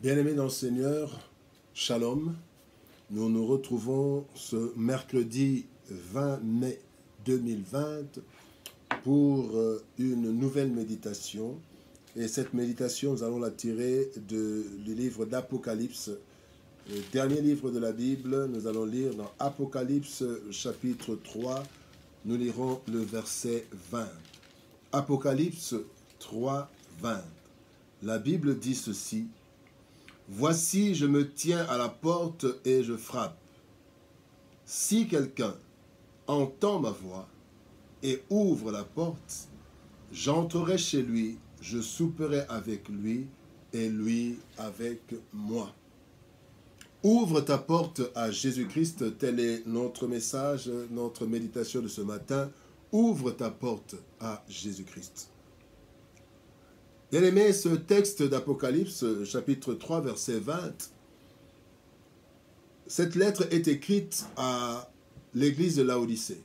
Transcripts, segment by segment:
Bien-aimés dans le Seigneur, Shalom. Nous nous retrouvons ce mercredi 20 mai 2020 pour une nouvelle méditation. Et cette méditation, nous allons la tirer du livre d'Apocalypse, le dernier livre de la Bible. Nous allons lire dans Apocalypse chapitre 3, nous lirons le verset 20. Apocalypse 3, 20. La Bible dit ceci: Voici, je me tiens à la porte et je frappe. Si quelqu'un entend ma voix et ouvre la porte, j'entrerai chez lui, je souperai avec lui et lui avec moi. Ouvre ta porte à Jésus-Christ, tel est notre message, notre méditation de ce matin. Ouvre ta porte à Jésus-Christ. Bien-aimé, ce texte d'Apocalypse, chapitre 3, verset 20, cette lettre est écrite à l'église de Laodicée.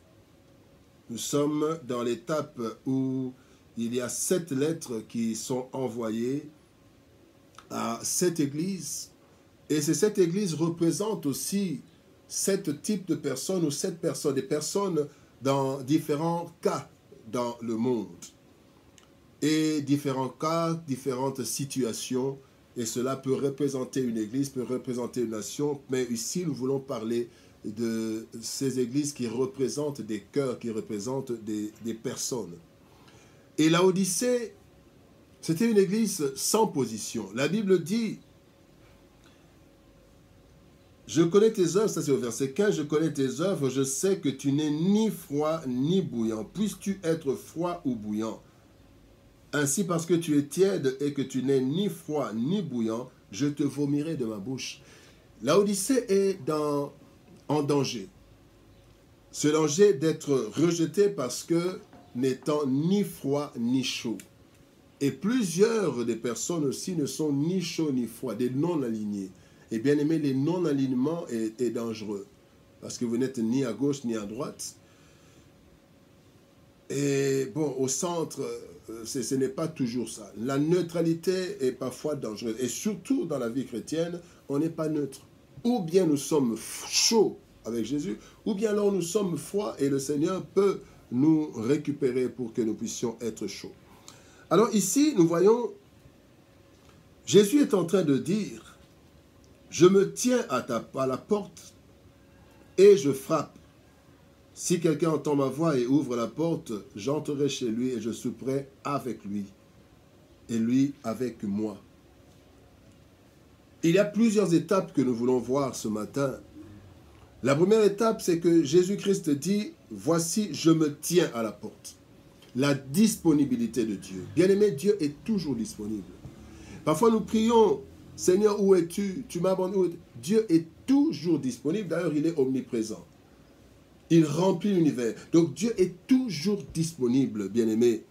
Nous sommes dans l'étape où il y a 7 lettres qui sont envoyées à cette église. Et cette église représente aussi 7 types de personnes ou 7 personnes, des personnes dans différents cas dans le monde. Et différents cas, différentes situations, et cela peut représenter une église, peut représenter une nation, mais ici nous voulons parler de ces églises qui représentent des cœurs, qui représentent des personnes. Et Laodicée, c'était une église sans position. La Bible dit: je connais tes œuvres, ça c'est au verset 15, je connais tes œuvres, je sais que tu n'es ni froid ni bouillant. Puisses-tu être froid ou bouillant? Ainsi, parce que tu es tiède et que tu n'es ni froid ni bouillant, je te vomirai de ma bouche. Laodicée est en danger. Ce danger d'être rejeté parce que n'étant ni froid ni chaud. Et plusieurs des personnes aussi ne sont ni chauds ni froids, des non-alignés. Et bien aimé, les non-alignements est dangereux. Parce que vous n'êtes ni à gauche ni à droite. Et bon, au centre, ce n'est pas toujours ça. La neutralité est parfois dangereuse. Et surtout dans la vie chrétienne, on n'est pas neutre. Ou bien nous sommes chauds avec Jésus, ou bien alors nous sommes froids et le Seigneur peut nous récupérer pour que nous puissions être chauds. Alors ici, nous voyons, Jésus est en train de dire: je me tiens à la porte et je frappe. Si quelqu'un entend ma voix et ouvre la porte, j'entrerai chez lui et je souperai avec lui, et lui avec moi. Il y a plusieurs étapes que nous voulons voir ce matin. La première étape, c'est que Jésus-Christ dit: voici, je me tiens à la porte. La disponibilité de Dieu. Bien-aimé, Dieu est toujours disponible. Parfois nous prions: Seigneur, où es-tu? Tu m'abandonnes. Dieu est toujours disponible. D'ailleurs, il est omniprésent. Il remplit l'univers. Donc Dieu est toujours disponible, bien-aimé.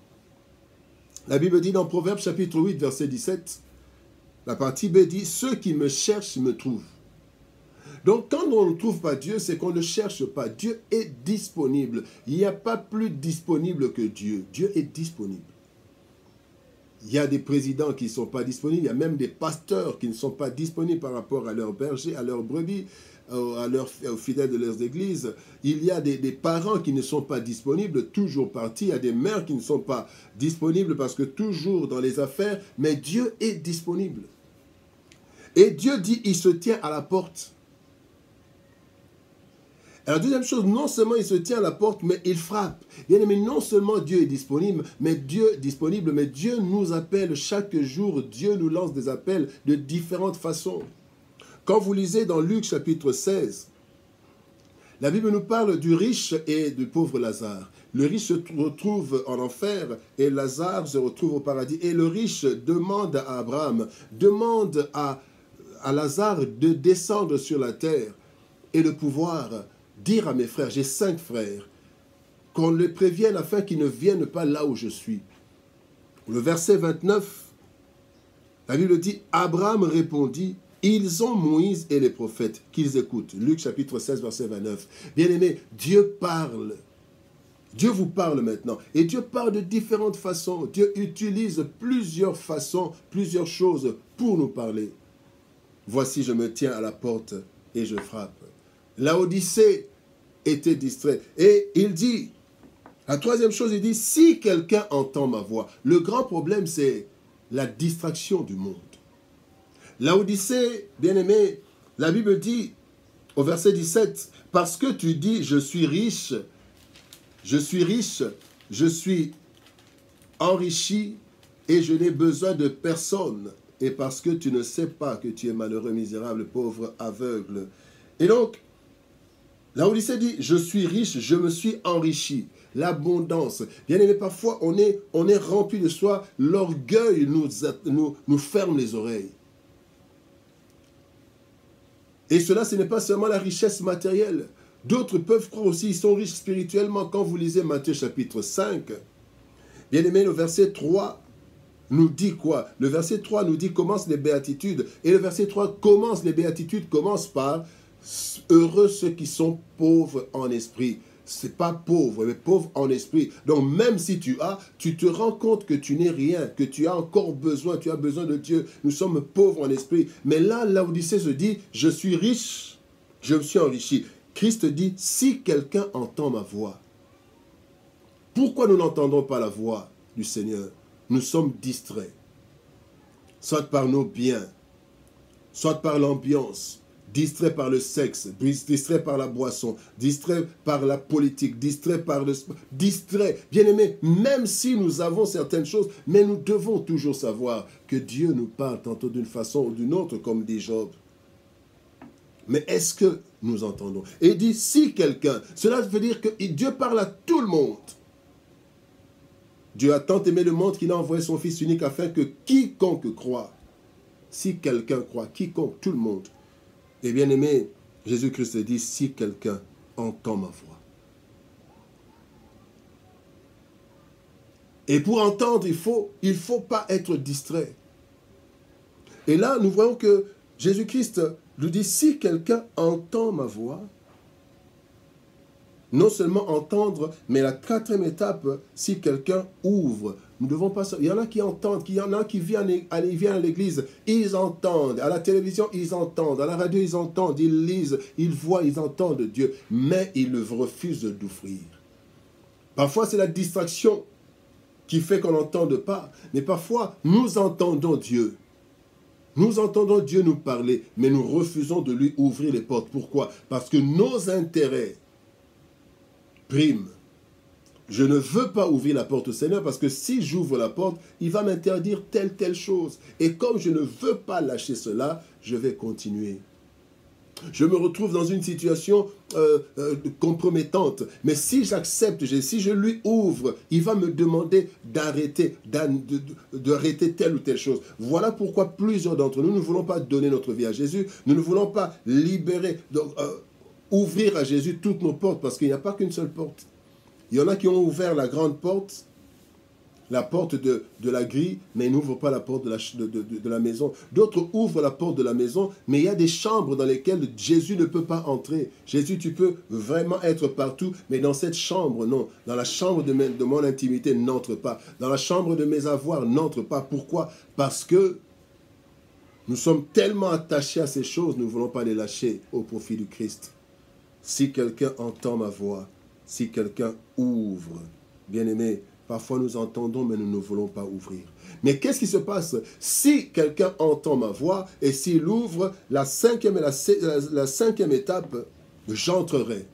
La Bible dit dans Proverbes chapitre 8, verset 17, la partie B dit: ceux qui me cherchent me trouvent. Donc quand on ne trouve pas Dieu, c'est qu'on ne cherche pas. Dieu est disponible. Il n'y a pas plus disponible que Dieu. Dieu est disponible. Il y a des présidents qui ne sont pas disponibles. Il y a même des pasteurs qui ne sont pas disponibles par rapport à leurs bergers, à leurs brebis, aux fidèles de leurs églises. Il y a des parents qui ne sont pas disponibles, toujours partis. Il y a des mères qui ne sont pas disponibles parce que toujours dans les affaires. Mais Dieu est disponible. Et Dieu dit: il se tient à la porte. Alors, deuxième chose, non seulement il se tient à la porte, mais il frappe. Bien aimé, non seulement Dieu est disponible, mais Dieu nous appelle chaque jour. Dieu nous lance des appels de différentes façons. Quand vous lisez dans Luc chapitre 16, la Bible nous parle du riche et du pauvre Lazare. Le riche se retrouve en enfer et Lazare se retrouve au paradis. Et le riche demande à Abraham, demande à Lazare de descendre sur la terre et de pouvoir dire à mes frères, j'ai 5 frères, qu'on les prévienne afin qu'ils ne viennent pas là où je suis. Le verset 29, la Bible dit: Abraham répondit: ils ont Moïse et les prophètes, qu'ils écoutent. Luc chapitre 16, verset 29. Bien-aimé, Dieu parle. Dieu vous parle maintenant. Et Dieu parle de différentes façons. Dieu utilise plusieurs façons, plusieurs choses pour nous parler. voici, je me tiens à la porte et je frappe. Laodicée était distrait. Et il dit, la troisième chose, il dit, si quelqu'un entend ma voix. Le grand problème, c'est la distraction du monde. Laodicée, bien-aimé, la Bible dit, au verset 17, parce que tu dis, je suis riche, je suis enrichi et je n'ai besoin de personne. Et parce que tu ne sais pas que tu es malheureux, misérable, pauvre, aveugle. Et donc, Laodicée dit, je suis riche, je me suis enrichi. L'abondance. Bien aimé, parfois on est rempli de soi. L'orgueil nous ferme les oreilles. Et cela, ce n'est pas seulement la richesse matérielle. D'autres peuvent croire aussi, ils sont riches spirituellement. Quand vous lisez Matthieu chapitre 5, bien aimé, le verset 3 nous dit quoi? Le verset 3 nous dit commence les béatitudes. Et le verset 3 commence les béatitudes, commence par heureux ceux qui sont pauvres en esprit. C'est pas pauvre, mais pauvre en esprit. Donc même si tu te rends compte que tu n'es rien, que tu as encore besoin, tu as besoin de Dieu. Nous sommes pauvres en esprit. Mais là, Laodicée se dit, je suis riche, je me suis enrichi. Christ dit, si quelqu'un entend ma voix. Pourquoi nous n'entendons pas la voix du Seigneur? Nous sommes distraits. Soit par nos biens, soit par l'ambiance, distrait par le sexe, distrait par la boisson, distrait par la politique, distrait par le sport, distrait. Bien-aimés, même si nous avons certaines choses, mais nous devons toujours savoir que Dieu nous parle tantôt d'une façon ou d'une autre, comme dit Job. Mais est-ce que nous entendons? Et il dit, si quelqu'un, cela veut dire que Dieu parle à tout le monde. Dieu a tant aimé le monde qu'il a envoyé son Fils unique afin que quiconque croit, si quelqu'un croit, quiconque, tout le monde. Et bien aimé, Jésus-Christ dit, si quelqu'un entend ma voix. Et pour entendre, il faut pas être distrait. Et là, nous voyons que Jésus-Christ nous dit, si quelqu'un entend ma voix, non seulement entendre, mais la quatrième étape, si quelqu'un ouvre. Nous devons pas. Il y en a qui entendent, il y en a qui viennent à l'église, ils entendent. À la télévision, ils entendent. À la radio, ils entendent. Ils lisent, ils voient, ils entendent Dieu. Mais ils refusent d'ouvrir. Parfois, c'est la distraction qui fait qu'on n'entende pas. Mais parfois, nous entendons Dieu. Nous entendons Dieu nous parler, mais nous refusons de lui ouvrir les portes. Pourquoi? Parce que nos intérêts prime. Je ne veux pas ouvrir la porte au Seigneur parce que si j'ouvre la porte, il va m'interdire telle chose. Et comme je ne veux pas lâcher cela, je vais continuer. Je me retrouve dans une situation compromettante. Mais si j'accepte, si je lui ouvre, il va me demander d'arrêter telle ou telle chose. Voilà pourquoi plusieurs d'entre nous ne voulons pas donner notre vie à Jésus. Nous ne voulons pas libérer, ouvrir à Jésus toutes nos portes, parce qu'il n'y a pas qu'une seule porte. Il y en a qui ont ouvert la grande porte, la porte de la grille, mais ils n'ouvrent pas la porte de la maison. D'autres ouvrent la porte de la maison, mais il y a des chambres dans lesquelles Jésus ne peut pas entrer. Jésus, tu peux vraiment être partout, mais dans cette chambre, non. Dans la chambre de mon intimité, n'entre pas. Dans la chambre de mes avoirs, n'entre pas. Pourquoi? Parce que nous sommes tellement attachés à ces choses, nous ne voulons pas les lâcher au profit du Christ. Si quelqu'un entend ma voix, si quelqu'un ouvre, bien-aimé, parfois nous entendons, mais nous ne voulons pas ouvrir. Mais qu'est-ce qui se passe si quelqu'un entend ma voix et s'il ouvre la cinquième étape, j'entrerai.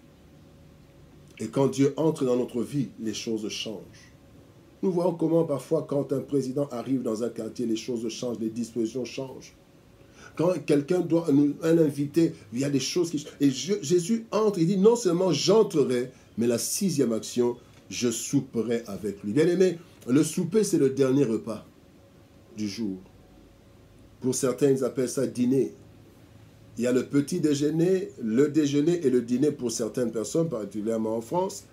Et quand Dieu entre dans notre vie, les choses changent. Nous voyons comment parfois quand un président arrive dans un quartier, les choses changent, les dispositions changent. Quand quelqu'un doit, un invité, il y a des choses qui... Et Jésus entre, il dit non seulement j'entrerai, mais la sixième action, je souperai avec lui. Bien aimé, le souper, c'est le dernier repas du jour. Pour certains, ils appellent ça dîner. Il y a le petit déjeuner, le déjeuner et le dîner pour certaines personnes, particulièrement en France.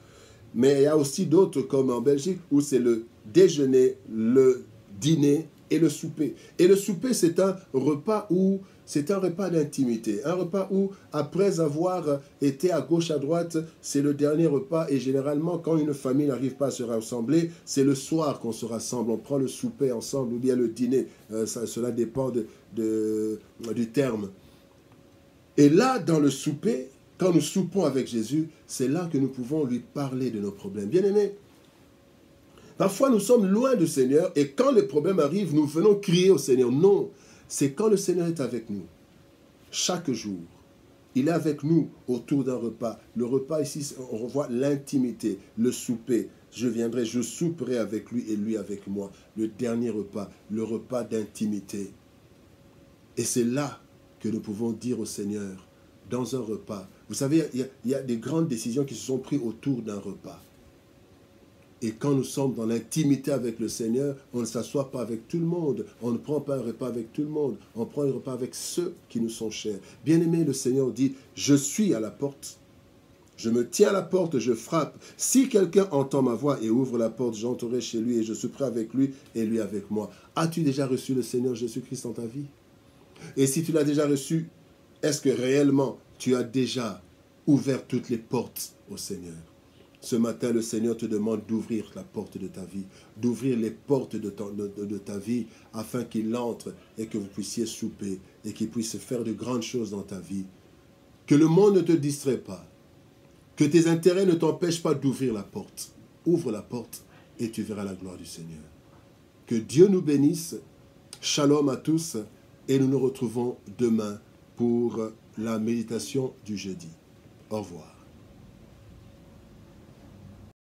Mais il y a aussi d'autres, comme en Belgique, où c'est le déjeuner, le dîner et le souper. Et le souper, c'est un repas où c'est un repas d'intimité, un repas où, après avoir été à gauche, à droite, c'est le dernier repas. Et généralement, quand une famille n'arrive pas à se rassembler, c'est le soir qu'on se rassemble. On prend le souper ensemble ou bien le dîner. Cela dépend du terme. Et là, dans le souper, quand nous soupons avec Jésus, c'est là que nous pouvons lui parler de nos problèmes. Bien-aimés, parfois nous sommes loin du Seigneur et quand les problèmes arrivent, nous venons crier au Seigneur. Non, c'est quand le Seigneur est avec nous, chaque jour. Il est avec nous autour d'un repas. Le repas ici, on revoit l'intimité, le souper. Je viendrai, je souperai avec lui et lui avec moi. Le dernier repas, le repas d'intimité. Et c'est là que nous pouvons dire au Seigneur, dans un repas. Vous savez, il y a des grandes décisions qui se sont prises autour d'un repas. Et quand nous sommes dans l'intimité avec le Seigneur, on ne s'assoit pas avec tout le monde. On ne prend pas un repas avec tout le monde. On prend un repas avec ceux qui nous sont chers. Bien-aimé, le Seigneur dit, je suis à la porte. Je me tiens à la porte, je frappe. Si quelqu'un entend ma voix et ouvre la porte, j'entrerai chez lui et je souperai avec lui et lui avec moi. As-tu déjà reçu le Seigneur Jésus-Christ dans ta vie? Et si tu l'as déjà reçu, est-ce que réellement tu as déjà ouvert toutes les portes au Seigneur? Ce matin, le Seigneur te demande d'ouvrir la porte de ta vie, d'ouvrir les portes de ta vie afin qu'il entre et que vous puissiez souper et qu'il puisse faire de grandes choses dans ta vie. Que le monde ne te distrait pas, que tes intérêts ne t'empêchent pas d'ouvrir la porte. Ouvre la porte et tu verras la gloire du Seigneur. Que Dieu nous bénisse. Shalom à tous et nous nous retrouvons demain pour la méditation du jeudi. Au revoir.